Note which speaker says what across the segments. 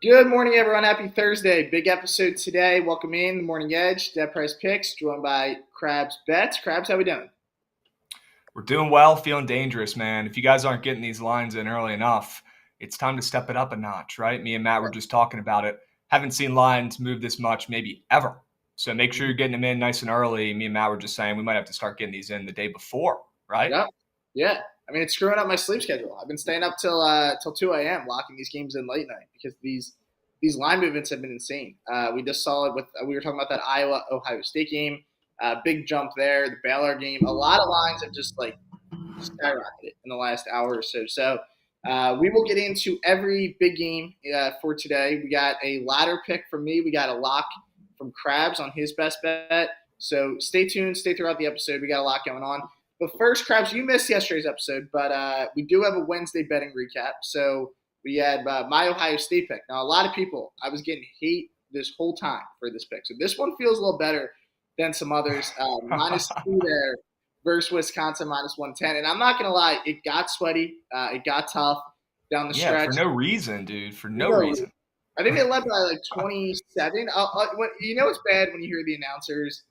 Speaker 1: Good morning, everyone. Happy Thursday. Big episode today. Welcome in the Morning Edge. DeadPresPicks, joined by Krabs Bets. Krabs, how we doing?
Speaker 2: We're doing well, feeling dangerous, man. If you guys aren't getting these lines in early enough, it's time to step it up a notch, right? Me and Matt were just talking about it. Haven't seen lines move this much maybe ever. So make sure you're getting them in nice and early. Me and Matt were just saying we might have to start getting these in the day before, right?
Speaker 1: Yeah. I mean, it's screwing up my sleep schedule. I've been staying up till 2 a.m. locking these games in late night because these line movements have been insane. We just saw it with we were talking about that Iowa-Ohio State game. Big jump there. The Baylor game. A lot of lines have just skyrocketed in the last hour or so. So we will get into every big game for today. We got a ladder pick from me. We got a lock from Krabs on his best bet. So stay tuned. Stay throughout the episode. We got a lot going on. But first, Krabs, you missed yesterday's episode, but we do have a Wednesday betting recap. So we had my Ohio State pick. Now, a lot of people, I was getting hate this whole time for this pick. So this one feels a little better than some others. -2 there versus Wisconsin, -110. And I'm not going to lie, it got sweaty. It got tough down the stretch.
Speaker 2: Yeah, for no reason, dude. For no reason.
Speaker 1: I think they led by 27. It's bad when you hear the announcers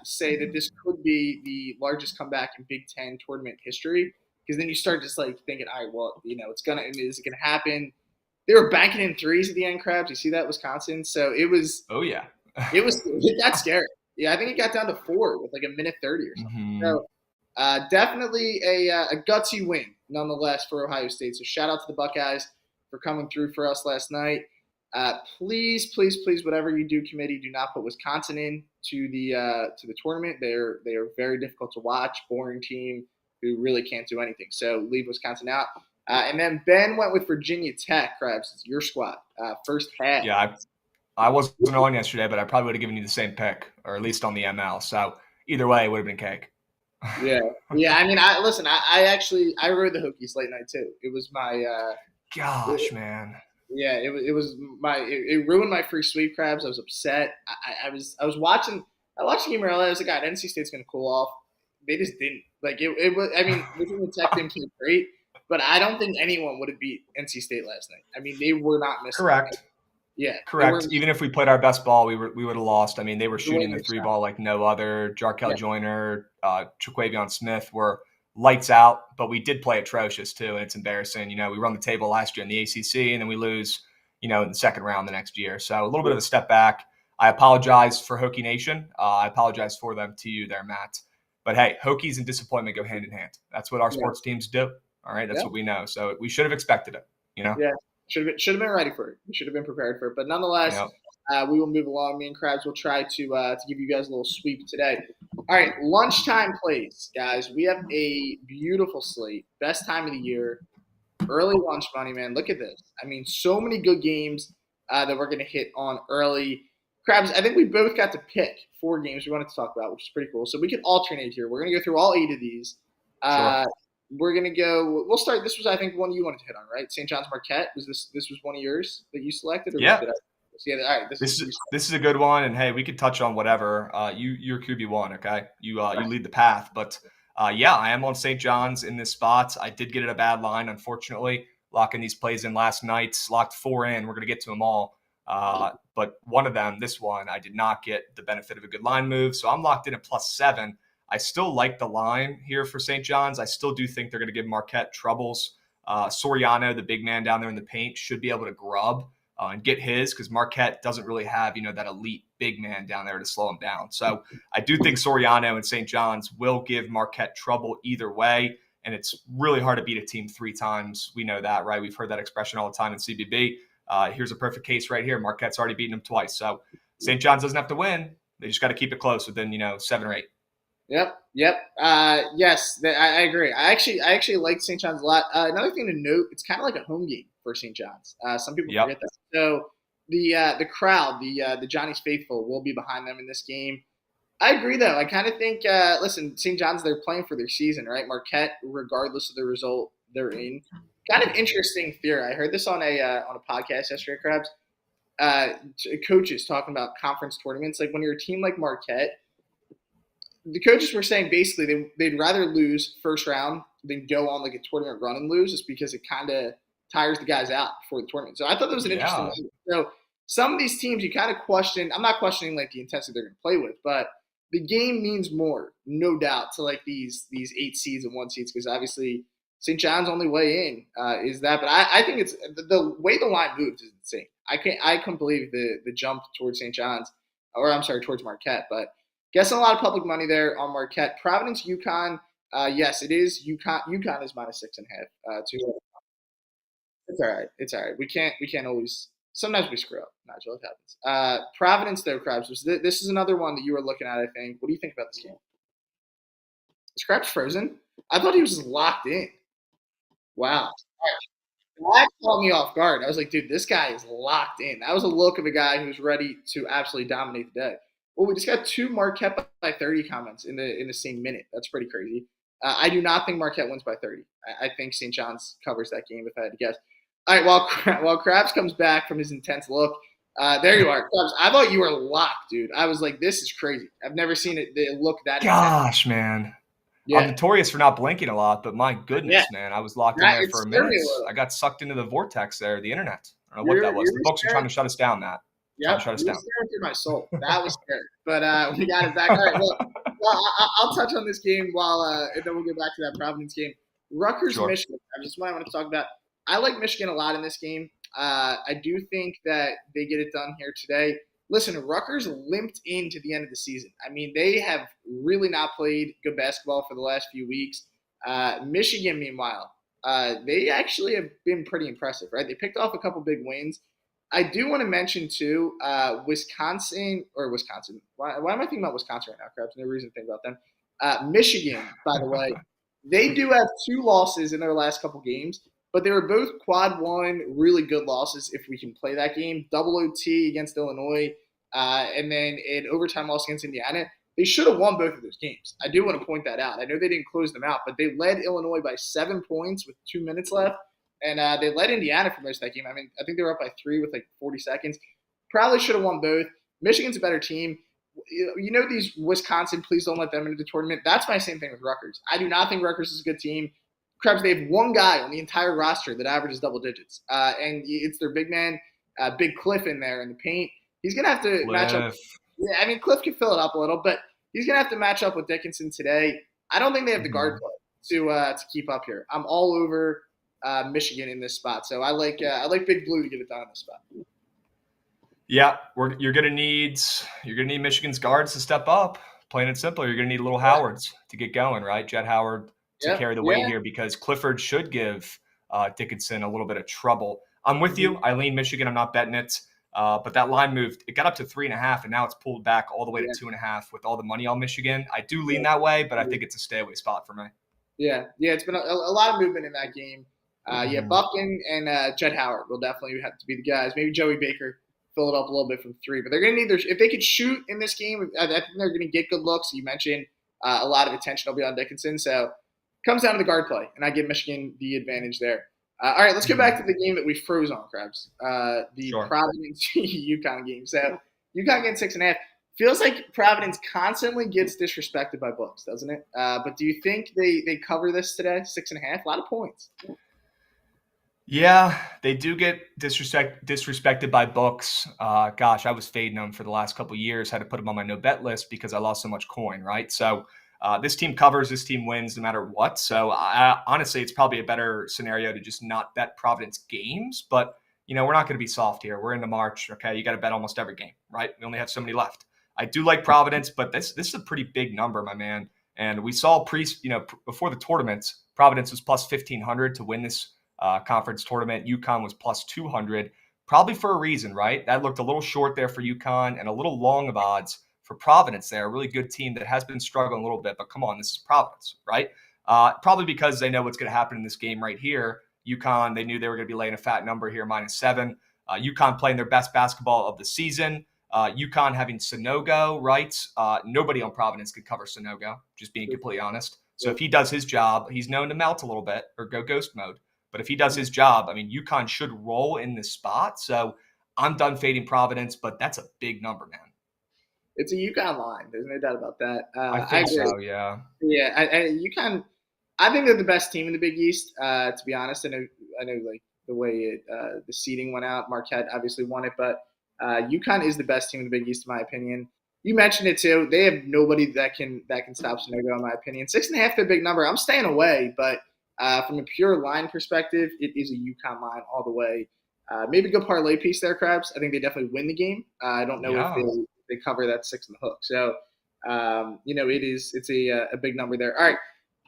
Speaker 1: say that this could be the largest comeback in Big Ten tournament history, because then you start just thinking, all right, well, is it gonna happen? They were banking in threes at the end, Krabs. You see that, Wisconsin? So it was.
Speaker 2: Oh yeah.
Speaker 1: It got scary. Yeah, I think it got down to 4 with a minute 30 or something. So definitely a gutsy win nonetheless for Ohio State. So shout out to the Buckeyes for coming through for us last night. Please, whatever you do, committee, do not put Wisconsin in to the tournament. They are very difficult to watch, boring team who really can't do anything. So leave Wisconsin out. And then Ben went with Virginia Tech. Krabs, it's your squad. First half.
Speaker 2: Yeah, I wasn't on yesterday, but I probably would have given you the same pick, or at least on the ML. So either way, it would have been cake.
Speaker 1: Yeah. I mean, I rode the Hokies late night too. It was my
Speaker 2: gosh, man.
Speaker 1: Yeah, it ruined my free sweep, Krabs. I was upset. I was watching the game earlier. I was like, God, NC State's gonna cool off. They just didn't. It was. I mean, Virginia Tech team came great, but I don't think anyone would have beat NC State last night. I mean, they were not missing.
Speaker 2: Correct.
Speaker 1: Yeah,
Speaker 2: correct. Even if we played our best ball, we would have lost. I mean, they were shooting the three ball like no other. Jarkel Joyner, Traquavion Smith were lights out, but we did play atrocious too, and it's embarrassing. We run the table last year in the ACC, and then we lose, in the second round the next year. So a little bit of a step back. I apologize for Hokie Nation. I apologize for them to you there, Matt. But hey, Hokies and disappointment go hand in hand. That's what our sports teams do. All right, that's what we know. So we should have expected it.
Speaker 1: Yeah, should have been ready for it. We should have been prepared for it. But nonetheless, we will move along. Me and Krabs will try to give you guys a little sweep today. All right, lunchtime plays, guys. We have a beautiful slate. Best time of the year. Early lunch money, man. Look at this. I mean, so many good games that we're going to hit on early. Krabs, I think we both got to pick 4 games we wanted to talk about, which is pretty cool. So we can alternate here. We're going to go through all 8 of these.
Speaker 2: Sure.
Speaker 1: We're going to go – we'll start – this was, I think, one you wanted to hit on, right? St. John's Marquette. This was one of yours that you selected? Or
Speaker 2: yeah.
Speaker 1: All right.
Speaker 2: This is a good one, and hey, we could touch on whatever. You're QB1, okay? You lead the path, but I am on St. John's in this spot. I did get it a bad line, unfortunately. Locking these plays in last night, locked 4 in. We're gonna get to them all, but one of them, this one, I did not get the benefit of a good line move, so I'm locked in at +7. I still like the line here for St. John's. I still do think they're gonna give Marquette troubles. Soriano, the big man down there in the paint, should be able to grub and get his, because Marquette doesn't really have, that elite big man down there to slow him down. So I do think Soriano and St. John's will give Marquette trouble either way, and it's really hard to beat a team 3 times. We know that, right? We've heard that expression all the time in CBB. Here's a perfect case right here. Marquette's already beaten them twice. So St. John's doesn't have to win. They just got to keep it close within, 7 or 8.
Speaker 1: Yep. Yes, I agree. I actually like St. John's a lot. Another thing to note, it's kind of like a home game for St. John's. Some people forget that. So the crowd, the Johnny's faithful, will be behind them in this game. I agree, though. I kind of think, listen, St. John's, they're playing for their season, right? Marquette, regardless of the result they're in. Kind of interesting theory. I heard this on a podcast yesterday, Krabs. Coaches talking about conference tournaments. Like when you're a team like Marquette, the coaches were saying basically they'd rather lose first round than go on like a tournament run and lose, just because it kind of tires the guys out before the tournament. So I thought that was an interesting thing. So some of these teams you kind of question. I'm not questioning like the intensity they're going to play with, but the game means more, no doubt, to like these 8 seeds and 1 seeds, because obviously St. John's only way in is that. But I think it's the way the line moves is insane. I couldn't believe the jump towards St. John's, or I'm sorry, towards Marquette. But guessing a lot of public money there on Marquette. Providence, UConn. Yes, it is. UConn is minus 6.5. It's all right. It's all right. We can't always. Sometimes we screw up. Nigel, it happens. Providence, though, Krabs. This is another one that you were looking at, I think. What do you think about this game? Is Krabs frozen? I thought he was just locked in. Wow. That caught me off guard. I was like, dude, this guy is locked in. That was a look of a guy who's ready to absolutely dominate the day. Well, we just got 2 Marquette by 30 comments in the same minute. That's pretty crazy. I do not think Marquette wins by 30. I think St. John's covers that game if I had to guess. All right, while Krabs comes back from his intense look, there you are. Krabs, I thought you were locked, dude. I was like, this is crazy. I've never seen it look that
Speaker 2: Gosh, intense. Man. Yeah. I'm notorious for not blinking a lot, but my goodness, man, I was locked in there for a minute. I got sucked into the vortex there, the internet. I don't know what that was. The books are trying to shut us down, Matt.
Speaker 1: Yeah, shut us down. Through my soul. That was scary. But we got it back. All right, well, I'll touch on this game and then we'll get back to that Providence game. Rutgers, Michigan. I just want to talk about. I like Michigan a lot in this game. I do think that they get it done here today. Listen, Rutgers limped into the end of the season. I mean, they have really not played good basketball for the last few weeks. Michigan, meanwhile, they actually have been pretty impressive, right? They picked off a couple big wins. I do want to mention, too, Wisconsin. Why am I thinking about Wisconsin right now, Krabs? No reason to think about them. Michigan, by the way, they do have 2 losses in their last couple games. But they were both quad 1, really good losses if we can play that game. Double OT against Illinois, and then an overtime loss against Indiana. They should have won both of those games. I do want to point that out. I know they didn't close them out, but they led Illinois by 7 points with 2 minutes left, and they led Indiana for most of that game. I mean, I think they were up by 3 with like 40 seconds. Probably should have won both. Michigan's a better team. You know these Wisconsin, please don't let them into the tournament. That's my same thing with Rutgers. I do not think Rutgers is a good team. Krabs, they have 1 guy on the entire roster that averages double digits, and it's their big man, Big Cliff in there in the paint. He's going to have to match up. Yeah, I mean, Cliff can fill it up a little, but he's going to have to match up with Dickinson today. I don't think they have the guard play to keep up here. I'm all over Michigan in this spot, so I like Big Blue to get it done in this spot.
Speaker 2: Yeah, you're going to need Michigan's guards to step up. Plain and simple, you're going to need little Howards to get going, right? Jet Howard to carry the weight here, because Clifford should give Dickinson a little bit of trouble. I'm with you. I lean Michigan. I'm not betting it. But that line moved. It got up to 3.5, and now it's pulled back all the way to 2.5 with all the money on Michigan. I do lean that way, but I think it's a stay away spot for me.
Speaker 1: Yeah, it's been a lot of movement in that game. Buffkin and Jet Howard will definitely have to be the guys. Maybe Joey Baker fill it up a little bit from 3, but they're going to need if they could shoot in this game, I think they're going to get good looks. You mentioned a lot of attention will be on Dickinson, so. Comes down to the guard play, and I give Michigan the advantage there. All right, let's go back to the game that we froze on, Krabs. Providence UConn game. So UConn getting 6.5. Feels like Providence constantly gets disrespected by books, doesn't it? But do you think they cover this today? 6.5, a lot of points.
Speaker 2: Yeah, they do get disrespected by books. Gosh, I was fading them for the last couple of years. Had to put them on my no bet list because I lost so much coin, right? So. This team covers, this team wins no matter what. So honestly, it's probably a better scenario to just not bet Providence games. But, we're not going to be soft here. We're into March. Okay, you got to bet almost every game, right? We only have so many left. I do like Providence, but this is a pretty big number, my man. And we saw before the tournaments, Providence was plus 1,500 to win this conference tournament. UConn was plus 200, probably for a reason, right? That looked a little short there for UConn and a little long of odds for Providence there, a really good team that has been struggling a little bit, but come on, this is Providence, right? Probably because they know what's going to happen in this game right here. UConn, they knew they were going to be laying a fat number here, -7. UConn playing their best basketball of the season. UConn having Sonogo, right? Nobody on Providence could cover Sonogo, just being completely honest. So if he does his job, he's known to melt a little bit or go ghost mode. But if he does his job, I mean, UConn should roll in this spot. So I'm done fading Providence, but that's a big number, man.
Speaker 1: It's a UConn line. There's no doubt about that.
Speaker 2: I think so, yeah.
Speaker 1: Yeah, UConn. I think they're the best team in the Big East. To be honest, I know, like the seeding went out. Marquette obviously won it, but UConn is the best team in the Big East, in my opinion. You mentioned it too. They have nobody that can stop Sonogo, in my opinion. 6.5 is a big number. I'm staying away, but from a pure line perspective, it is a UConn line all the way. Maybe go parlay piece there, Krabs. I think they definitely win the game. I don't know if they cover that 6 in the hook. So, it's a big number there. All right,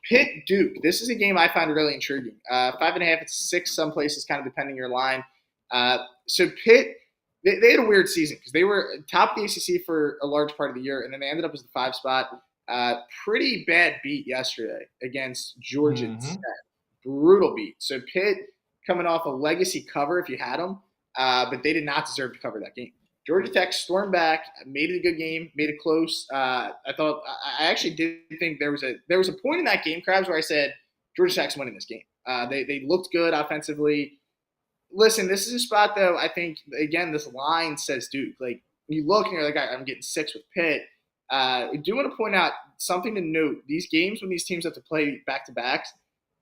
Speaker 1: Pitt Duke. This is a game I find really intriguing. 5.5, it's 6 some places, kind of depending your line. So Pitt, they had a weird season because they were top of the ACC for a large part of the year, and then they ended up as the 5 spot. Pretty bad beat yesterday against Georgia Tech. Brutal beat. So Pitt coming off a legacy cover if you had them, but they did not deserve to cover that game. Georgia Tech stormed back, made it a good game, made it close. I actually did think there was a point in that game, Krabs, where I said Georgia Tech's winning this game. They looked good offensively. Listen, this is a spot though. I think again, this line says Duke. Like you look and you're like, I'm getting 6 with Pitt. I do want to point out something to note. These games when these teams have to play back to backs,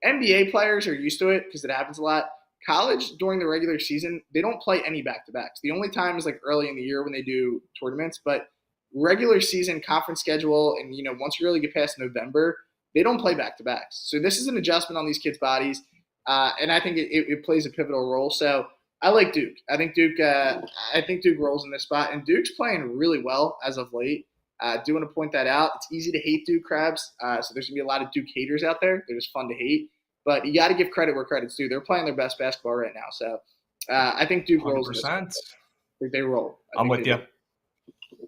Speaker 1: NBA players are used to it because it happens a lot. College during the regular season, they don't play any back-to-backs. The only time is like early in the year when they do tournaments, but regular season conference schedule and, once you really get past November, they don't play back-to-backs. So this is an adjustment on these kids' bodies, and I think it plays a pivotal role. So I like Duke. I think Duke rolls in this spot, and Duke's playing really well as of late. I do want to point that out. It's easy to hate Duke, Krabs, so there's going to be a lot of Duke haters out there. They're just fun to hate. But you got to give credit where credit's due. They're playing their best basketball right now. So I think Duke rolls.
Speaker 2: 100%.
Speaker 1: I think they roll.
Speaker 2: I'm with you.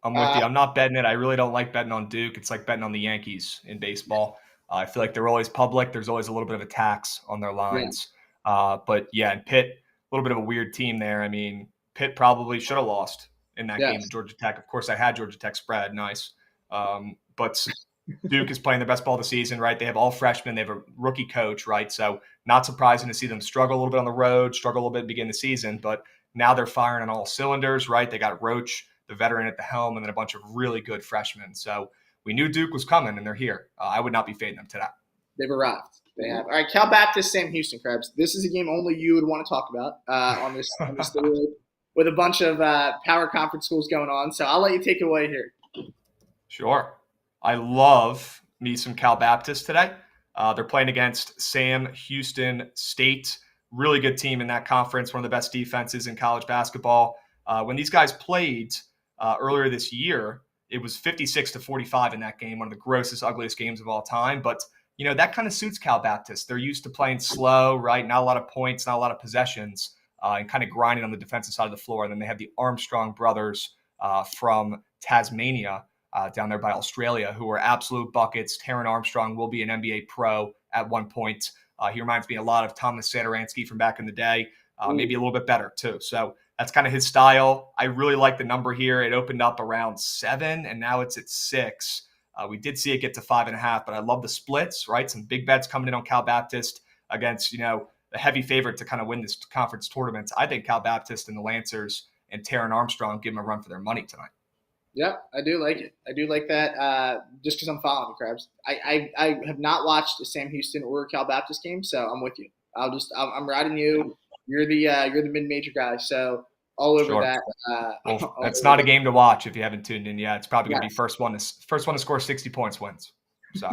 Speaker 2: I'm not betting it. I really don't like betting on Duke. It's like betting on the Yankees in baseball. I feel like they're always public. There's always a little bit of a tax on their lines. Yeah. But, yeah, and Pitt, a little bit of a weird team there. I mean, Pitt probably should have lost in that game to Georgia Tech. Of course, I had Georgia Tech spread. Nice. But Duke is playing their best ball of the season, right? They have all freshmen. They have a rookie coach, right? So not surprising to see them struggle a little bit on the road, struggle a little bit to begin the season. But now they're firing on all cylinders, right? They got Roach, the veteran at the helm, and then a bunch of really good freshmen. So we knew Duke was coming, and they're here. I would not be fading them today.
Speaker 1: They've arrived. They have. All right, Cal Baptist, Sam Houston, Krabs. This is a game only you would want to talk about on this with a bunch of power conference schools going on. So I'll let you take it away here.
Speaker 2: Sure. I love me some Cal Baptist today. They're playing against Sam Houston State. Really good team in that conference, one of the best defenses in college basketball. When these guys played earlier this year, it was 56-45 in that game, one of the grossest, ugliest games of all time. But, that kind of suits Cal Baptist. They're used to playing slow, right? Not a lot of points, not a lot of possessions, and kind of grinding on the defensive side of the floor. And then they have the Armstrong brothers from Tasmania, down there by Australia, who are absolute buckets. Taron Armstrong will be an NBA pro at one point. He reminds me a lot of Thomas Satoransky from back in the day, maybe a little bit better too. So that's kind of his style. I really like the number here. It opened up around 7, and now it's at 6. We did see it get to 5.5, but I love the splits, right? Some big bets coming in on Cal Baptist against, the heavy favorite to kind of win this conference tournament. I think Cal Baptist and the Lancers and Taron Armstrong give them a run for their money tonight.
Speaker 1: Yep, I do like it. I do like that just because I'm following you, Krabs. I have not watched a Sam Houston or a Cal Baptist game, so I'm with you. I'm riding you. You're the mid-major guy, so all over that.
Speaker 2: Well, that's not a game to watch if you haven't tuned in yet. It's probably going to be first one to score 60 points wins. So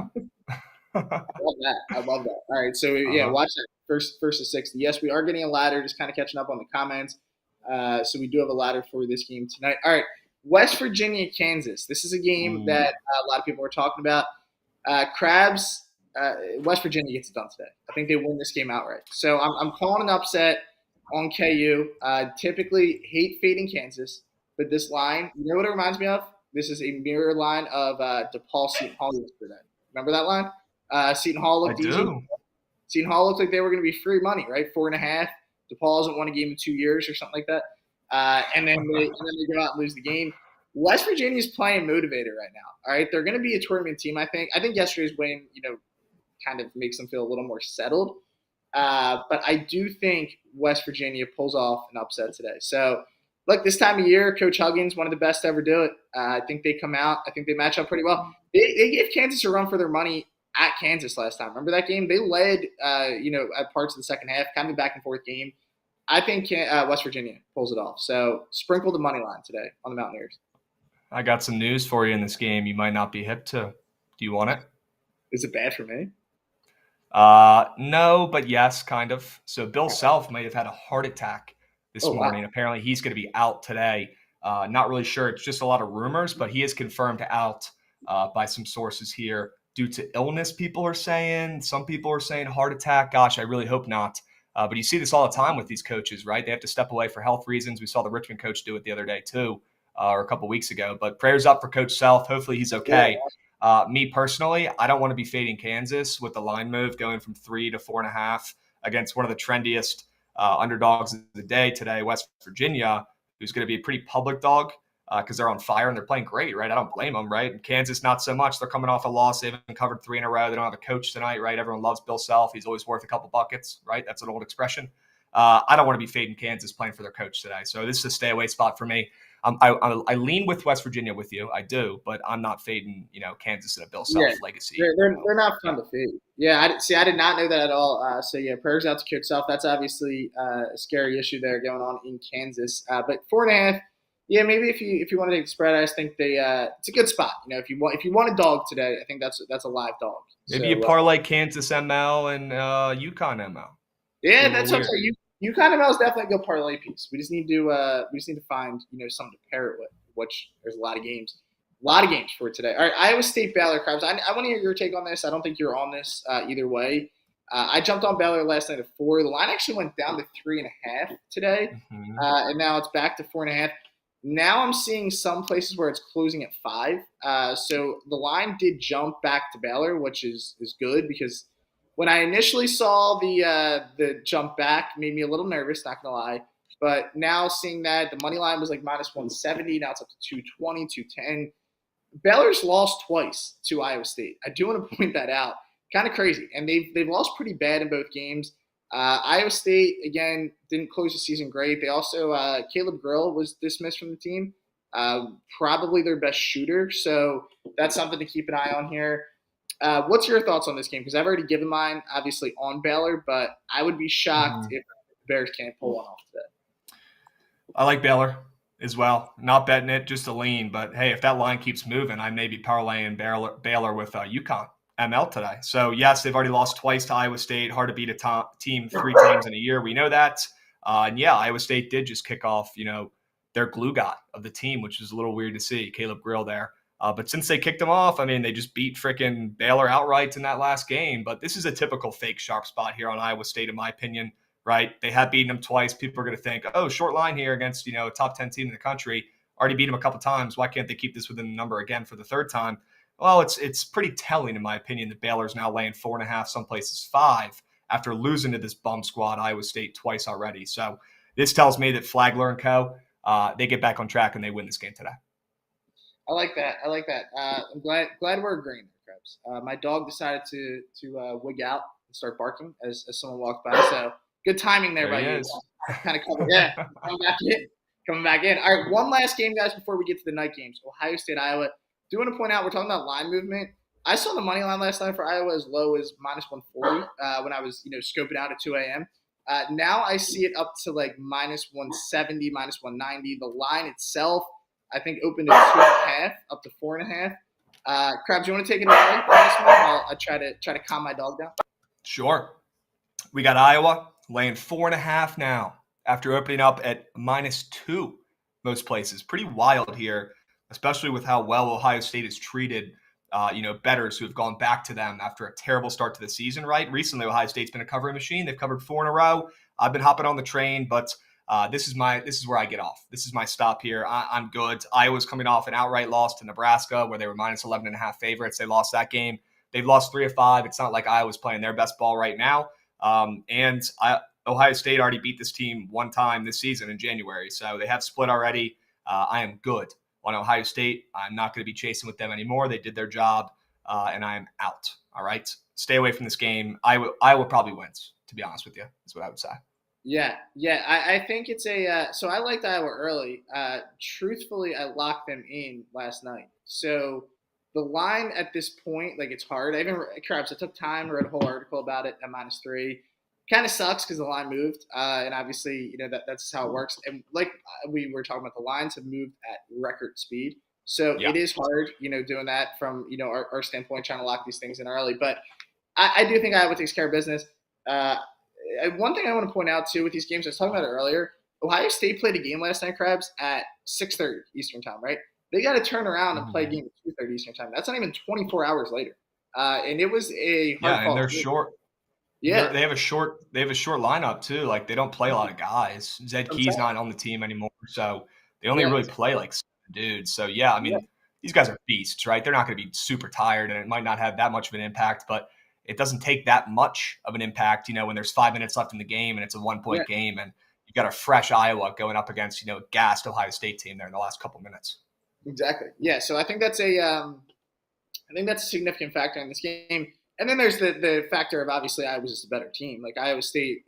Speaker 1: I love that. All right, so watch that first to 60. Yes, we are getting a ladder, just kind of catching up on the comments. So we do have a ladder for this game tonight. All right. West Virginia, Kansas. This is a game that a lot of people are talking about. Krabs, West Virginia gets it done today. I think they win this game outright. So I'm calling an upset on KU. Typically hate fading Kansas, but this line, you know what it reminds me of? This is a mirror line of DePaul Seton Hall yesterday. Remember that line? Seton Hall looked easy. Seton Hall looked like they were going to be free money, right? 4.5. DePaul hasn't won a game in 2 years or something like that. And then they go out and lose the game. West Virginia is playing motivated right now. All right, they're going to be a tournament team. I think yesterday's win, kind of makes them feel a little more settled. But I do think West Virginia pulls off an upset today. So, look, this time of year, Coach Huggins, one of the best to ever do it. I think they come out. I think they match up pretty well. They gave Kansas a run for their money at Kansas last time. Remember that game? They led, at parts of the second half, kind of a back and forth game. I think West Virginia pulls it off. So sprinkle the money line today on the Mountaineers.
Speaker 2: I got some news for you in this game you might not be hip to. Do you want it?
Speaker 1: Is it bad for me?
Speaker 2: No, but yes, kind of. So Bill Self may have had a heart attack this
Speaker 1: Oh, wow.
Speaker 2: morning. Apparently, he's going to be out today. Not really sure. It's just a lot of rumors, but he is confirmed out by some sources here due to illness. People are saying. Some people are saying heart attack. Gosh, I really hope not. But you see this all the time with these coaches, right? They have to step away for health reasons. We saw the Richmond coach do it the other day too, or a couple weeks ago. But prayers up for Coach Self. Hopefully, he's okay. Me personally, I don't want to be fading Kansas with the line move going from 3 to 4.5 against one of the trendiest underdogs of the day today, West Virginia, who's going to be a pretty public dog because they're on fire and they're playing great, right? I don't blame them, right? And Kansas, not so much. They're coming off a loss. They haven't covered 3 in a row. They don't have a coach tonight, right? Everyone loves Bill Self. He's always worth a couple buckets, right? That's an old expression. I don't want to be fading Kansas playing for their coach today. So this is a stay away spot for me. I lean with West Virginia with you. I do, but I'm not fading, Kansas and a Bill Self legacy.
Speaker 1: They're not fun to fade. Yeah, I did not know that at all. So yeah, prayers out to Coach Self. That's obviously a scary issue there going on in Kansas. But 4.5. Yeah, maybe if you want to take the spread, I just think it's a good spot. If you want a dog today, I think that's a live dog.
Speaker 2: Maybe you parlay Kansas ML and UConn ML.
Speaker 1: Yeah, that's what I'm saying. UConn ML is definitely a good parlay piece. We just need to find something to pair it with. Which there's a lot of games for today. All right, Iowa State Baylor, Krabs. I want to hear your take on this. I don't think you're on this either way. I jumped on Baylor last night at 4. The line actually went down to 3.5 today, and now it's back to 4.5. Now I'm seeing some places where it's closing at 5. So the line did jump back to Baylor, which is good because when I initially saw the jump back, made me a little nervous, not gonna lie. But now seeing that the money line was like minus 170, now it's up to 220, 210. Baylor's lost twice to Iowa State. I do want to point that out. Kind of crazy, and they've lost pretty bad in both games. Iowa State, again, didn't close the season great. They also, Caleb Grill was dismissed from the team, probably their best shooter. So that's something to keep an eye on here. What's your thoughts on this game? Because I've already given mine, obviously, on Baylor, but I would be shocked if the Bears can't pull one off today.
Speaker 2: I like Baylor as well. Not betting it, just a lean. But, hey, if that line keeps moving, I may be parlaying Baylor with UConn ML today. So, yes, they've already lost twice to Iowa State. Hard to beat a team 3 times in a year. We know that. And, yeah, Iowa State did just kick off, their glue guy of the team, which is a little weird to see, Caleb Grill there. But since they kicked them off, I mean, they just beat freaking Baylor outright in that last game. But this is a typical fake sharp spot here on Iowa State, in my opinion, right? They have beaten them twice. People are going to think, oh, short line here against, a top 10 team in the country. Already beat them a couple times. Why can't they keep this within the number again for the 3rd time? Well, it's pretty telling, in my opinion, that Baylor's now laying 4.5, some places 5, after losing to this bum squad, Iowa State, twice already. So this tells me that Flagler and co., they get back on track and they win this game today.
Speaker 1: I like that. I'm glad we're agreeing there, Krabs. My dog decided to wig out and start barking as someone walked by. So good timing there by you. Kind of coming back in. All right, one last game, guys, before we get to the night games. Ohio State, Iowa. Do want to point out we're talking about line movement. I saw the money line last night for Iowa as low as minus 140 when I was scoping out at 2 a.m. Now I see it up to like minus 170, minus 190. The line itself, I think, opened at 2.5 up to 4.5. Krabs, you want to take it away on this one? I'll try to calm my dog down.
Speaker 2: Sure. We got Iowa laying 4.5 now after opening up at minus 2 most places. Pretty wild here, especially with how well Ohio State has treated bettors who have gone back to them after a terrible start to the season, right? Recently, Ohio State's been a covering machine. They've covered 4 in a row. I've been hopping on the train, but this is where I get off. This is my stop here. I'm good. Iowa's coming off an outright loss to Nebraska where they were minus 11.5 favorites. They lost that game. They've lost 3 of 5. It's not like Iowa's playing their best ball right now. Ohio State already beat this team 1 time this season in January, so they have split already. I am good on Ohio State. I'm not going to be chasing with them anymore. They did their job, and I am out. All right? Stay away from this game. Iowa probably wins, to be honest with you, is what I would say.
Speaker 1: Yeah. I think it's so I liked Iowa early. Truthfully, I locked them in last night. So the line at this point, like, it's hard. Krabs, I took time, wrote a whole article about it at minus 3. Kind of sucks because the line moved, and obviously, that's how it works. And like we were talking about, the lines have moved at record speed, so
Speaker 2: Yeah.
Speaker 1: it is hard, doing that from our standpoint, trying to lock these things in early. But I do think Iowa takes care of business. Uh, One thing I want to point out too with these games, I was talking about it earlier. Ohio State played a game last night, Krabs, at 6:30 Eastern time, right? They got to turn around and play a game at 2:30 Eastern time. That's not even 24 hours later, and it was a hard
Speaker 2: Yeah, and
Speaker 1: fought
Speaker 2: they're
Speaker 1: game.
Speaker 2: short.
Speaker 1: Yeah,
Speaker 2: They have a short lineup too. Like they don't play a lot of guys. Zed
Speaker 1: I'm
Speaker 2: Key's
Speaker 1: saying.
Speaker 2: not on the team anymore, so they only
Speaker 1: Yeah,
Speaker 2: really play like 7 dudes. So yeah, I
Speaker 1: yeah,
Speaker 2: mean these guys are beasts, right? They're not going to be super tired, and it might not have that much of an impact, but it doesn't take that much of an impact, when there's 5 minutes left in the game and it's a 1-point
Speaker 1: yeah.
Speaker 2: game, and you got a fresh Iowa going up against gassed Ohio State team there in the last couple minutes.
Speaker 1: Exactly. Yeah. So I think that's a significant factor in this game. And then there's the factor of obviously Iowa's just a better team. Like Ohio State,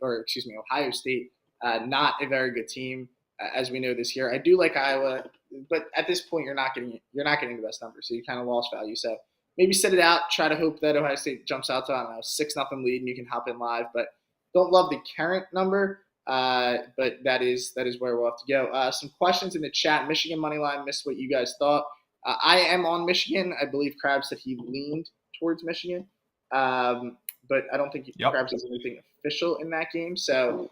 Speaker 1: not a very good team as we know this year. I do like Iowa, but at this point you're not getting the best numbers, so you kind of lost value. So maybe sit it out. Try to hope that Ohio State jumps out to 6-0 lead and you can hop in live. But don't love the current number. But that is where we'll have to go. Some questions in the chat. Michigan money line. Missed what you guys thought. I am on Michigan. I believe Krabs said he leaned towards Michigan, but I don't think Krabs has anything official in that game. So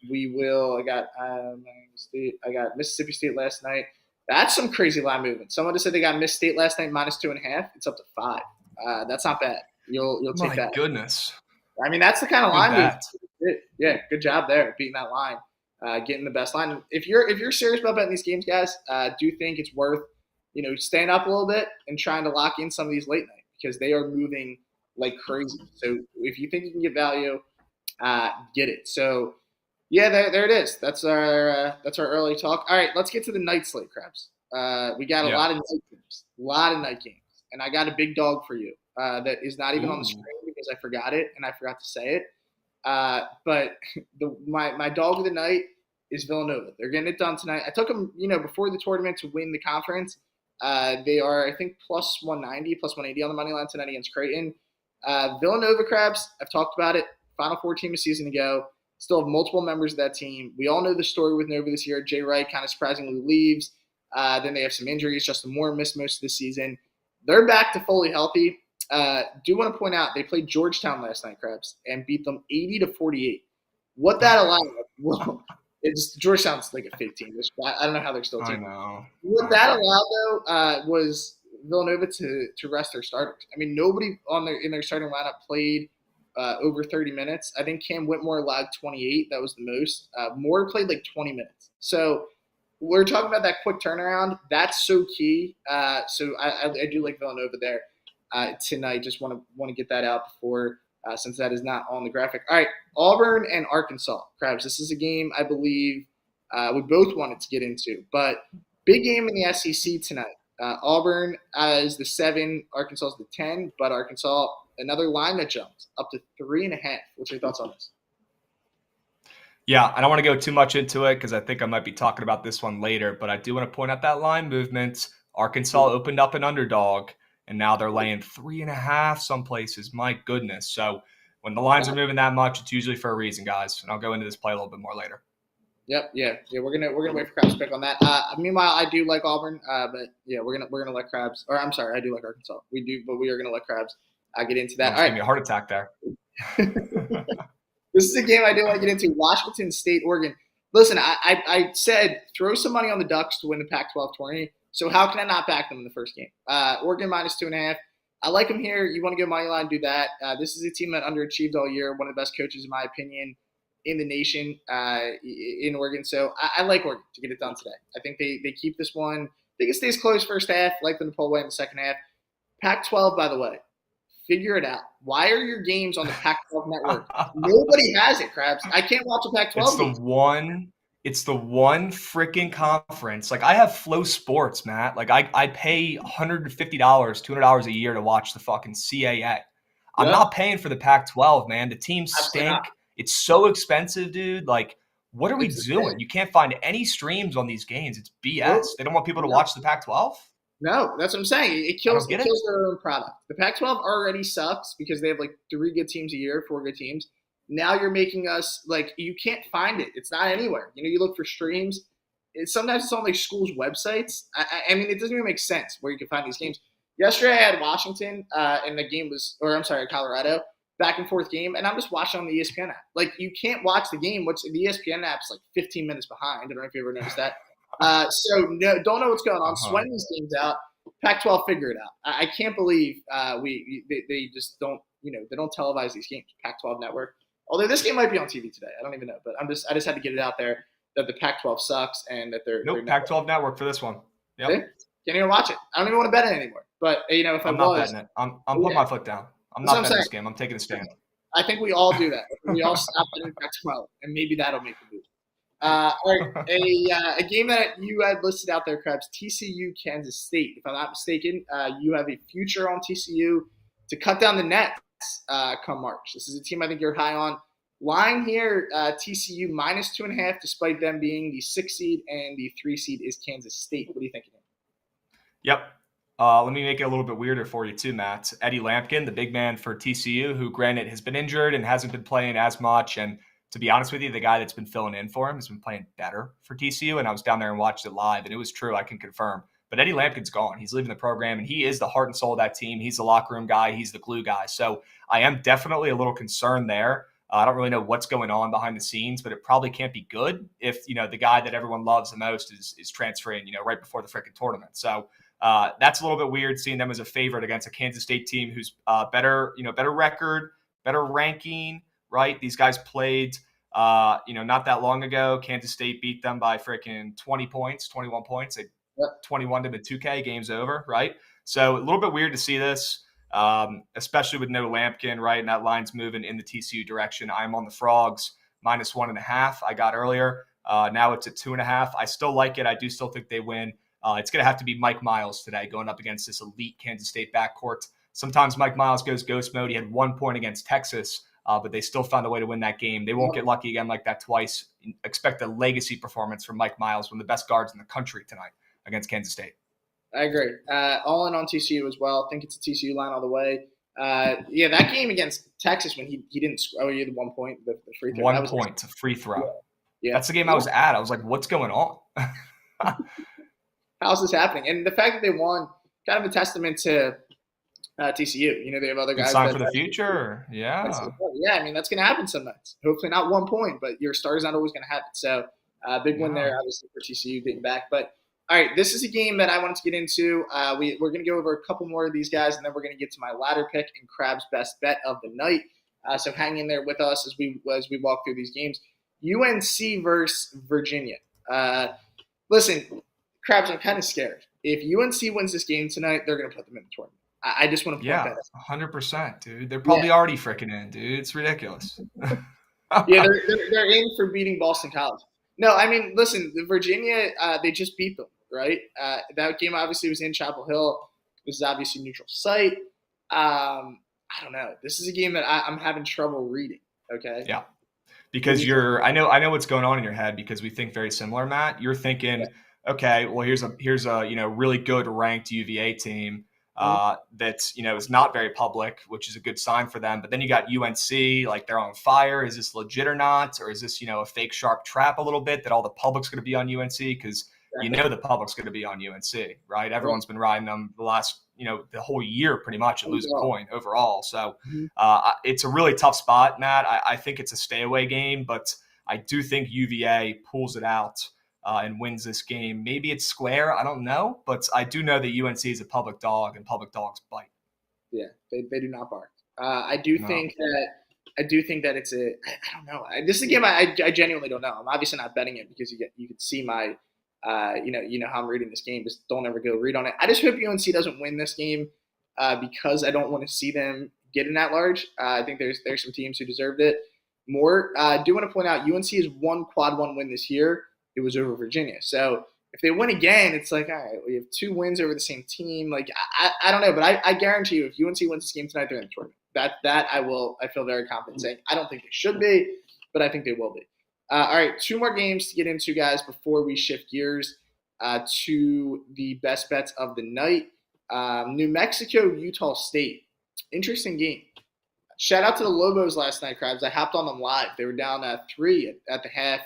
Speaker 1: we will. I got Mississippi State last night. That's some crazy line movement. Someone just said they got Miss State last night -2.5. It's up to 5. That's not bad. You'll take that.
Speaker 2: My goodness.
Speaker 1: I mean, that's the kind of line
Speaker 2: bet.
Speaker 1: movement. Yeah, good job there beating that line, getting the best line. If you're serious about betting these games, guys, do think it's worth staying up a little bit and trying to lock in some of these late night because they are moving like crazy. So if you think you can get value, get it. So yeah, there it is. That's our early talk. All right, let's get to the night slate, Krabs. We got a lot of night games, and I got a big dog for you that is not even on the screen because I forgot it and I forgot to say it. But my dog of the night is Villanova. They're getting it done tonight. I took them, before the tournament to win the conference. They are, I think, plus 190, plus 180 on the money line tonight against Creighton. Villanova, Krabs, I've talked about it. Final Four team a season ago. Still have multiple members of that team. We all know the story with Nova this year. Jay Wright kind of surprisingly leaves. Then they have some injuries. Justin Moore missed most of the season. They're back to fully healthy. Do want to point out they played Georgetown last night, Krabs, and beat them 80-48. What that allowed, well, Georgetown's like a fake team. I don't know how they're still a team.
Speaker 2: I know.
Speaker 1: What that allowed though was Villanova to rest their starters. I mean, nobody in their starting lineup played over 30 minutes. I think Cam Whitmore allowed 28. That was the most. Moore played like 20 minutes. So we're talking about that quick turnaround. That's so key. So I do like Villanova there tonight. Just want to get that out before since that is not on the graphic. All right, Auburn and Arkansas. Krabs, this is a game I believe we both wanted to get into, but big game in the SEC tonight. Auburn is the 7, Arkansas is the 10, but Arkansas, another line that jumped up to 3.5. What's your thoughts on this?
Speaker 2: Yeah, I don't want to go too much into it because I think I might be talking about this one later, but I do want to point out that line movement. Arkansas opened up an underdog, and now they're laying 3.5 some places. My goodness. So when the lines are moving that much, it's usually for a reason, guys. And I'll go into this play a little bit more later.
Speaker 1: Yep, yeah. We're gonna wait for Krabs' pick on that. Meanwhile, I do like Auburn, but yeah, we're gonna let Krabs. Or I'm sorry, I do like Arkansas. We do, but we are gonna let Krabs get into that. All right,
Speaker 2: give me a heart attack there.
Speaker 1: This is a game I do want to get into. Washington State, Oregon. Listen, I said throw some money on the Ducks to win the Pac-12 tourney. So how can I not back them in the first game? Oregon -2.5. I like them here. You want to go money line, do that. This is a team that underachieved all year. One of the best coaches, in my opinion, in the nation in Oregon. So I like Oregon to get it done today. I think they keep this one. I think it stays close first half. Like them to pull away in the second half. Pac-12, by the way, figure it out. Why are your games on the Pac-12 network? Nobody has it, Krabs. I can't watch a Pac-12
Speaker 2: It's the one freaking conference. Like I have Flow Sports, Matt. Like I pay $150, $200 a year to watch the fucking CAA. I'm not paying for the Pac-12, man. The teams stink. It's so expensive, dude. Like, what are we doing? You can't find any streams on these games. It's BS. They don't want people to watch the Pac-12?
Speaker 1: No, that's what I'm saying. It kills their own product. The Pac-12 already sucks because they have like 3 good teams a year, 4 good teams. Now you're making us like you can't find it. It's not anywhere. You look for streams. Sometimes it's on like schools' websites. I mean, it doesn't even make sense where you can find these games. Yesterday, I had Washington, and the game was, or I'm sorry, Colorado, back and forth game, and I'm just watching on the ESPN app. Like, you can't watch the game. The ESPN app's like 15 minutes behind. I don't know if you ever noticed that. So don't know what's going on. Sweating these games out. Pac-12 figure it out. I can't believe they just don't they don't televise these games. Pac-12 network. Although this game might be on TV today, I don't even know. But I just had to get it out there that the Pac-12 sucks and that they're
Speaker 2: Pac-12 network for this one. Yep.
Speaker 1: See? Can't even watch it. I don't even want to bet it anymore. But if
Speaker 2: I'm not betting it. I'm putting my foot down. I'm not betting this game. I'm taking a stand.
Speaker 1: I think we all do that. We all stop betting Pac-12, and maybe that'll make the move. All right, a game that you had listed out there, Krabs, TCU, Kansas State. If I'm not mistaken, you have a future on TCU to cut down the nets come March. This is a team I think you're high on. Line here, TCU -2.5, despite them being the 6 seed, and the 3 seed is Kansas State. What are you thinking?
Speaker 2: Yep. Let me make it a little bit weirder for you too, Matt. Eddie Lampkin, the big man for TCU, who granted has been injured and hasn't been playing as much. And to be honest with you, the guy that's been filling in for him has been playing better for TCU. And I was down there and watched it live, and it was true. I can confirm. But Eddie Lampkin's gone. He's leaving the program, and he is the heart and soul of that team. He's the locker room guy. He's the glue guy. So I am definitely a little concerned there. I don't really know what's going on behind the scenes, but it probably can't be good if, the guy that everyone loves the most is transferring, right before the freaking tournament. So that's a little bit weird, seeing them as a favorite against a Kansas State team who's better record, better ranking, right? These guys played, not that long ago. Kansas State beat them by freaking 20 points, 21 points. They 21 to the 2K, game's over, right? So a little bit weird to see this. Especially with no Lampkin, right? And that line's moving in the TCU direction. I'm on the Frogs -1.5. I got earlier. Now it's at 2.5. I still like it. I do still think they win. It's going to have to be Mike Miles today going up against this elite Kansas State backcourt. Sometimes Mike Miles goes ghost mode. He had 1 point against Texas, but they still found a way to win that game. They won't get lucky again like that twice. Expect a legacy performance from Mike Miles, one of the best guards in the country tonight against Kansas State.
Speaker 1: I agree. All in on TCU as well. I think it's a TCU line all the way. That game against Texas when he didn't – he had 1 point, the free throw.
Speaker 2: 1 point to free throw.
Speaker 1: Yeah.
Speaker 2: That's the game I was at. I was like, what's going on?
Speaker 1: How's this happening? And the fact that they won, kind of a testament to TCU. They have other guys.
Speaker 2: Sign for the future. Yeah.
Speaker 1: Yeah, I mean, that's going to happen some nights. Hopefully not 1 point, but your star's not always going to happen. So big win there, obviously, for TCU getting back. But all right, this is a game that I wanted to get into. We're going to go over a couple more of these guys, and then we're going to get to my ladder pick and Krabs' best bet of the night. So hang in there with us as we walk through these games. UNC versus Virginia. Listen, Krabs, I'm kind of scared. If UNC wins this game tonight, they're going to put them in the tournament. I just want to point that out.
Speaker 2: 100%, dude. They're probably already freaking in, dude. It's ridiculous.
Speaker 1: They're in for beating Boston College. No, I mean, listen, Virginia, they just beat them, right? That game obviously was in Chapel Hill. This is obviously a neutral site. I don't know. This is a game that I'm having trouble reading, okay?
Speaker 2: Yeah. Because I know what's going on in your head because we think very similar, Matt. You're thinking, okay, well, here's a really good ranked UVA team that's is not very public, which is a good sign for them. But then you got UNC, like they're on fire. Is this legit or not, or is this a fake sharp trap a little bit that all the public's going to be on UNC because the public's going to be on UNC, right? Everyone's been riding them the last the whole year pretty much at losing point overall. So it's a really tough spot, Matt. I think it's a stay away game, but I do think UVA pulls it out and wins this game. Maybe it's square. I don't know. But I do know that UNC is a public dog and public dogs bite. Yeah,
Speaker 1: they do not bark. I do think that it's a – I don't know. This is a game I genuinely don't know. I'm obviously not betting it because you can see my how I'm reading this game. Just don't ever go read on it. I just hope UNC doesn't win this game because I don't want to see them get in at large. I think there's some teams who deserved it more. I do want to point out UNC has one quad one win this year. It was over Virginia. So if they win again, it's like, all right, we have 2 wins over the same team. Like, I don't know, but I guarantee you if UNC wins this game tonight, they're in the tournament. That I feel very confident saying. I don't think they should be, but I think they will be. All right, 2 more games to get into, guys, before we shift gears to the best bets of the night. New Mexico, Utah State. Interesting game. Shout out to the Lobos last night, Krabs. I hopped on them live. They were down 3 at the half,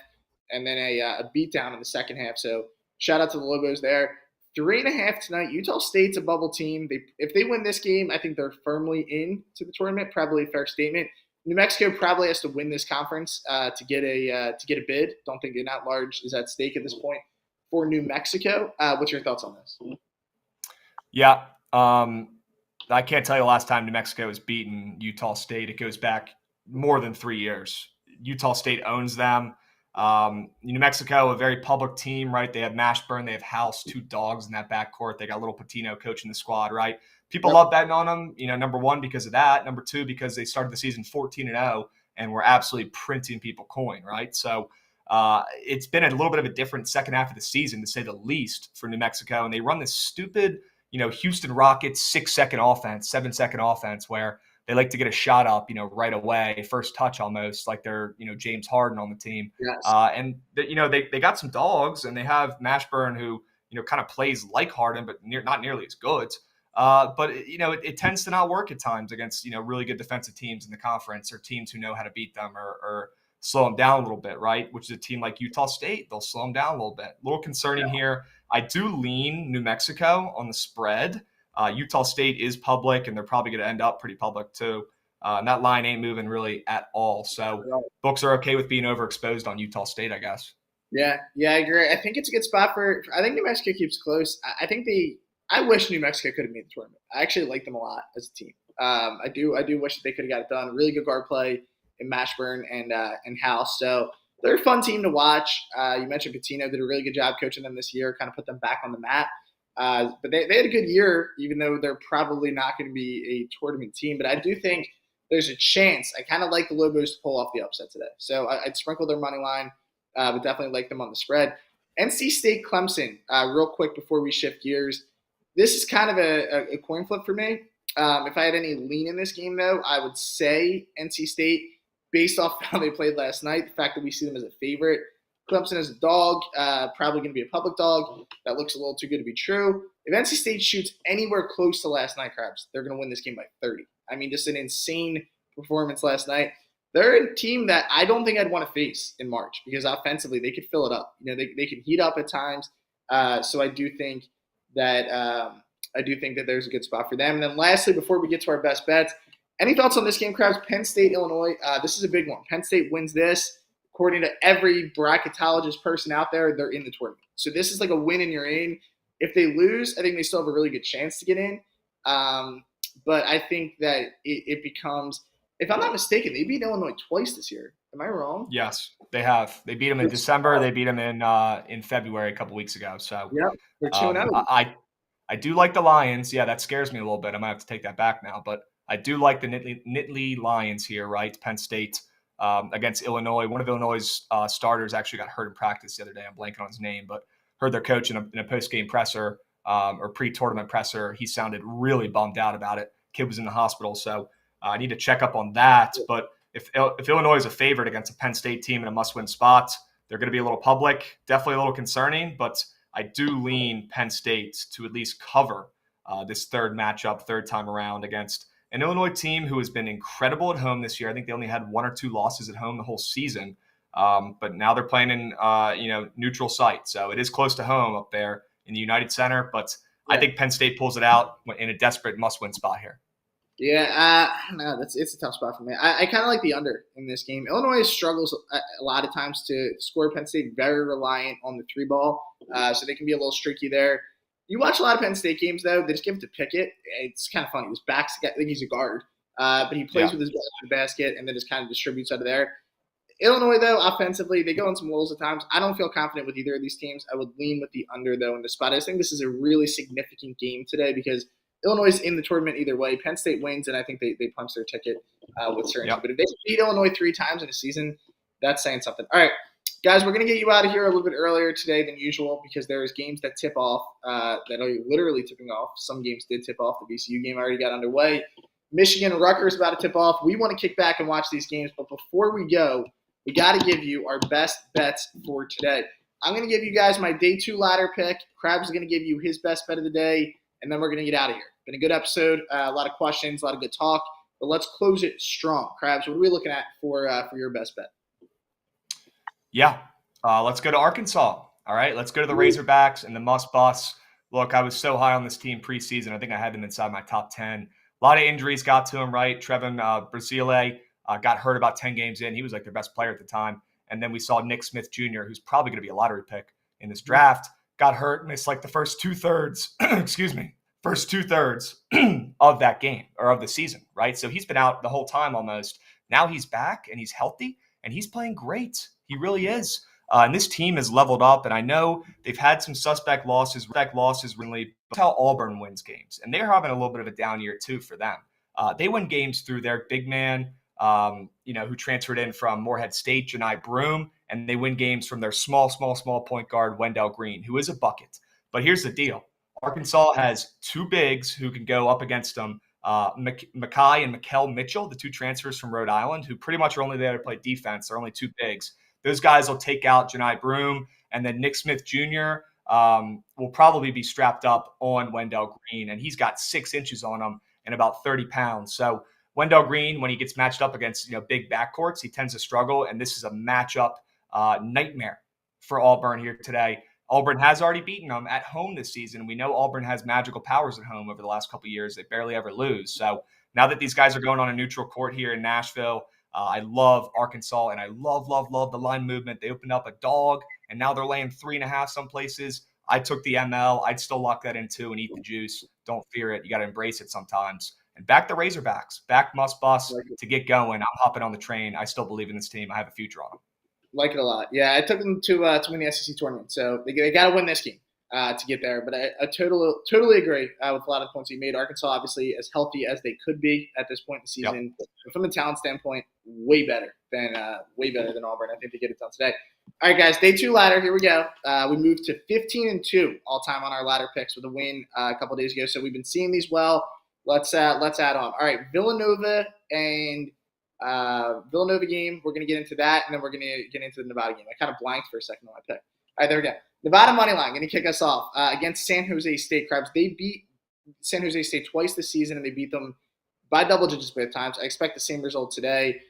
Speaker 1: and then a beatdown in the second half. So shout out to the Lobos there. 3.5 tonight. Utah State's a bubble team. If they win this game, I think they're firmly into the tournament. Probably a fair statement. New Mexico probably has to win this conference to get a bid. Don't think an at-large is at stake at this point for New Mexico. What's your thoughts on this?
Speaker 2: Yeah, I can't tell you the last time New Mexico has beaten Utah State. It goes back more than 3 years. Utah State owns them. New Mexico, a very public team, right? They have Mashburn, they have House, 2 dogs in that backcourt. They got little Patino coaching the squad, right? People love betting on them, number one, because of that. Number two, because they started the season 14-0 and were absolutely printing people coin, right? So it's been a little bit of a different second half of the season, to say the least, for New Mexico. And they run this stupid, Houston Rockets 6-second offense, 7-second offense, where they like to get a shot up, right away, first touch almost, like they're, James Harden on the team.
Speaker 1: Yes.
Speaker 2: And they got some dogs, and they have Mashburn, who kind of plays like Harden, but not nearly as good. But it tends to not work at times against really good defensive teams in the conference, or teams who know how to beat them or slow them down a little bit, right? Which is a team like Utah State, they'll slow them down a little bit. A little concerning here. I do lean New Mexico on the spread. Utah State is public, and they're probably going to end up pretty public too. And that line ain't moving really at all. So books are okay with being overexposed on Utah State, I guess.
Speaker 1: Yeah, I agree. I think it's a good spot I think New Mexico keeps close. I wish New Mexico could have made the tournament. I actually like them a lot as a team. I do wish that they could have got it done. Really good guard play in Mashburn and House. So they're a fun team to watch. You mentioned Patino did a really good job coaching them this year, kind of put them back on the map. But they had a good year, even though they're probably not going to be a tournament team. But I do think there's a chance. I kind of like the Lobos to pull off the upset today. So I'd sprinkle their money line, but definitely like them on the spread. NC State Clemson, real quick before we shift gears. This is kind of a coin flip for me. If I had any lean in this game, though, I would say NC State, based off how they played last night, the fact that we see them as a favorite. Clemson is a dog, probably going to be a public dog. That looks a little too good to be true. If NC State shoots anywhere close to last night, Krabs, they're going to win this game by 30. I mean, just an insane performance last night. They're a team that I don't think I'd want to face in March, because offensively they could fill it up. They can heat up at times. So I do think that there's a good spot for them. And then lastly, before we get to our best bets, any thoughts on this game, Krabs? Penn State, Illinois. This is a big one. Penn State wins this. According to every bracketologist person out there, they're in the tournament. So this is like a win and you're in. If they lose, I think they still have a really good chance to get in. But I think that it becomes, if I'm not mistaken, they beat Illinois twice this year. Am I wrong?
Speaker 2: Yes, they have. They beat them in December. They beat them in February a couple weeks ago. So
Speaker 1: yeah, they're 2-0.
Speaker 2: I do like the Lions. Yeah, that scares me a little bit. I might have to take that back now. But I do like the Nittany Lions here, right? Penn State against Illinois. One of Illinois' starters actually got hurt in practice the other day. I'm blanking on his name, but heard their coach in a post-game presser or pre-tournament presser. He sounded really bummed out about it. Kid was in the hospital, so I need to check up on that. But if Illinois is a favorite against a Penn State team in a must-win spot, they're going to be a little public, definitely a little concerning, but I do lean Penn State to at least cover this third matchup, third time around against an Illinois team who has been incredible at home this year. I think they only had 1 or 2 losses at home the whole season, but now they're playing in neutral site, so it is close to home up there in the United Center. But I think Penn State pulls it out in a desperate must-win spot here.
Speaker 1: Yeah, no, it's a tough spot for me. I kind of like the under in this game. Illinois struggles a lot of times to score. Penn State very reliant on the 3 ball, so they can be a little streaky there. You watch a lot of Penn State games, though. They just give it to Pickett. It's kind of funny. His back's I think he's a guard, but he plays with his back to the basket and then just kind of distributes out of there. Illinois, though, offensively, they go on some lulls at times. I don't feel confident with either of these teams. I would lean with the under, though, in the spot. I just think this is a really significant game today because Illinois is in the tournament either way. Penn State wins, and I think they punch their ticket with certainty. But if they beat Illinois 3 times in a season, that's saying something. All right, guys, we're going to get you out of here a little bit earlier today than usual because there's games that tip off that are literally tipping off. Some games did tip off. The VCU game already got underway. Michigan and Rutgers about to tip off. We want to kick back and watch these games, but before we go, we got to give you our best bets for today. I'm going to give you guys my day 2 ladder pick. Krabs is going to give you his best bet of the day, and then we're going to get out of here. Been a good episode, a lot of questions, a lot of good talk. but let's close it strong. Krabs, what are we looking at for your best bet?
Speaker 2: Yeah, let's go to Arkansas. All right, let's go to the Razorbacks and the must bus. Look, I was so high on this team preseason. I think I had them inside my top 10. A lot of injuries got to him, right? Trevin Brasile got hurt about 10 games in. He was like their best player at the time. And then we saw Nick Smith Jr., who's probably going to be a lottery pick in this draft, got hurt, missed like the first 2/3, first 2/3 of that game or of the season, right? So he's been out the whole time almost. Now he's back and he's healthy and he's playing great. He really is. And this team has leveled up, and I know they've had some suspect losses recently. That's how Auburn wins games, and they're having a little bit of a down year too for them. They win games through their big man, who transferred in from Morehead State, Janai Broome, and they win games from their small point guard, Wendell Green, who is a bucket. But here's the deal. Arkansas has two bigs who can go up against them, Mackay and Mikel Mitchell, the two transfers from Rhode Island, who pretty much are only there to play defense. They're only two bigs. Those guys will take out Janai Broome, and then Nick Smith Jr. Will probably be strapped up on Wendell Green, and he's got 6 inches on him and about 30 pounds. So Wendell Green, when he gets matched up against big backcourts, he tends to struggle, and this is a matchup nightmare for Auburn here today. Auburn has already beaten them at home this season. We know Auburn has magical powers at home over the last couple of years. They barely ever lose. So now that these guys are going on a neutral court here in Nashville, I love Arkansas, and I love the line movement. They opened up a dog, and now they're laying 3.5 some places. I took the ML. I'd still lock that in too and eat the juice. Don't fear it. You got to embrace it sometimes. And back the Razorbacks. Back must bus to get going. I'm hopping on the train. I still believe in this team. I have a future on them.
Speaker 1: Like it a lot. Yeah, I took them to win the SEC tournament, so they got to win this game to get there. But I totally agree with a lot of the points you made. Arkansas, obviously, as healthy as they could be at this point in the season. Yep. But from a talent standpoint, way better than Auburn. I think they get it done today. All right, guys, day 2 ladder. Here we go. We moved to 15-2 all time on our ladder picks with a win a couple days ago. So we've been seeing these well. Let's add on. All right, Villanova and Villanova game. We're going to get into that, and then we're going to get into the Nevada game. I kind of blanked for a second on my pick. All right, there we go. Nevada money line going to kick us off against San Jose State. Krabs. They beat San Jose State twice this season, and they beat them by double digits both times. I expect the same result today.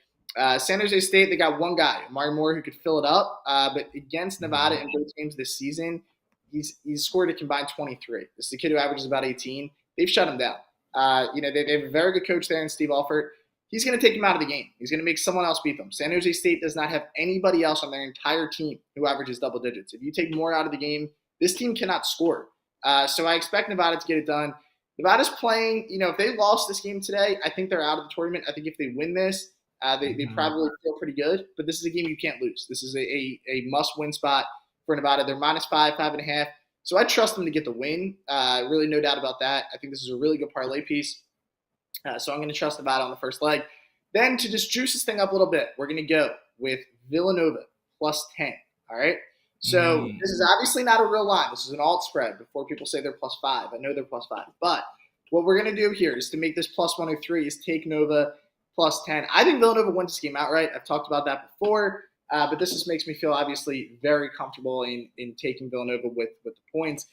Speaker 1: San Jose State, they got one guy, Amari Moore, who could fill it up. But against Nevada in both games this season, he's scored a combined 23. This is a kid who averages about 18. They've shut him down. They have a very good coach there in Steve Alford. He's going to take him out of the game. He's going to make someone else beat them. San Jose State does not have anybody else on their entire team who averages double digits. If you take more out of the game, this team cannot score. So I expect Nevada to get it done. Nevada's playing, if they lost this game today, I think they're out of the tournament. I think if they win this, they probably feel pretty good. But this is a game you can't lose. This is a must-win spot for Nevada. They're -5, 5.5. So I trust them to get the win. Really no doubt about that. I think this is a really good parlay piece. So I'm going to trust Nevada on the first leg. Then to just juice this thing up a little bit, we're going to go with Villanova +10. All right. So this is obviously not a real line. This is an alt spread before people say they're +5. I know they're +5. But what we're going to do here is to make this +103 is take Nova +10. I think Villanova wins this game outright. I've talked about that before. But this just makes me feel obviously very comfortable in taking Villanova with the points.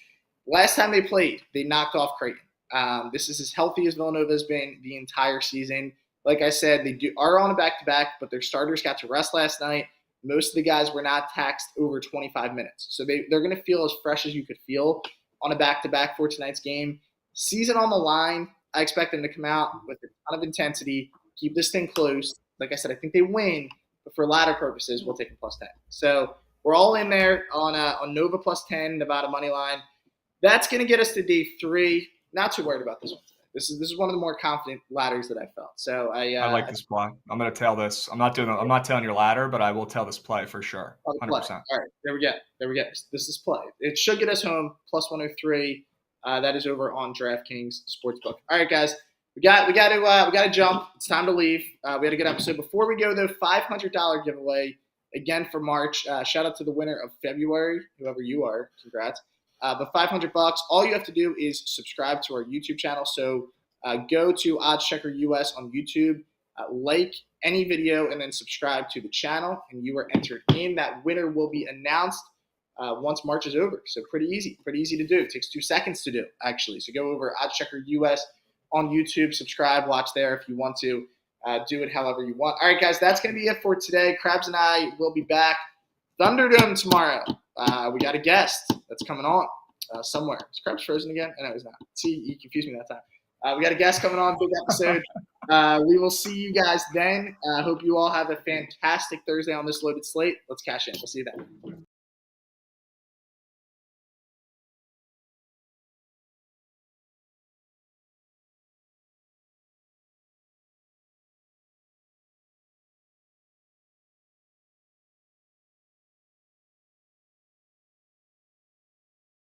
Speaker 1: Last time they played, they knocked off Creighton. This is as healthy as Villanova has been the entire season. Like I said, they are on a back-to-back, but their starters got to rest last night. Most of the guys were not taxed over 25 minutes. So they're going to feel as fresh as you could feel on a back-to-back for tonight's game. Season on the line, I expect them to come out with a ton of intensity, keep this thing close. Like I said, I think they win, but for ladder purposes, we'll take a +10. So we're all in there on Nova +10, Nevada money line. That's going to get us to day 3. Not too worried about this one today. This is one of the more confident ladders that I felt. So I
Speaker 2: like this play. I'm going to tell this. I'm not telling your ladder, but I will tell this play for sure. 100%.
Speaker 1: All right, there we go. This is play. It should get us home +103. That is over on DraftKings Sportsbook. All right, guys, we got to jump. It's time to leave. We had a good episode. Before we go though, $500 giveaway again for March. Shout out to the winner of February, whoever you are. Congrats. But $500. All you have to do is subscribe to our YouTube channel. So go to oddschecker US on YouTube, like any video, and then subscribe to the channel, and you are entered in. That winner will be announced once March is over. So pretty easy to do. It takes 2 seconds to do, actually. So go over oddschecker US on YouTube. Subscribe, watch there if you want to. Do it however you want. All right, guys, that's going to be it for today. Krabs and I will be back Thunderdome tomorrow. We got a guest that's coming on somewhere. Is Krabs frozen again? No, he's not. See, you confused me that time. We got a guest coming on, big episode. We will see you guys then. Hope you all have a fantastic Thursday on this loaded slate. Let's cash in. We'll see you then.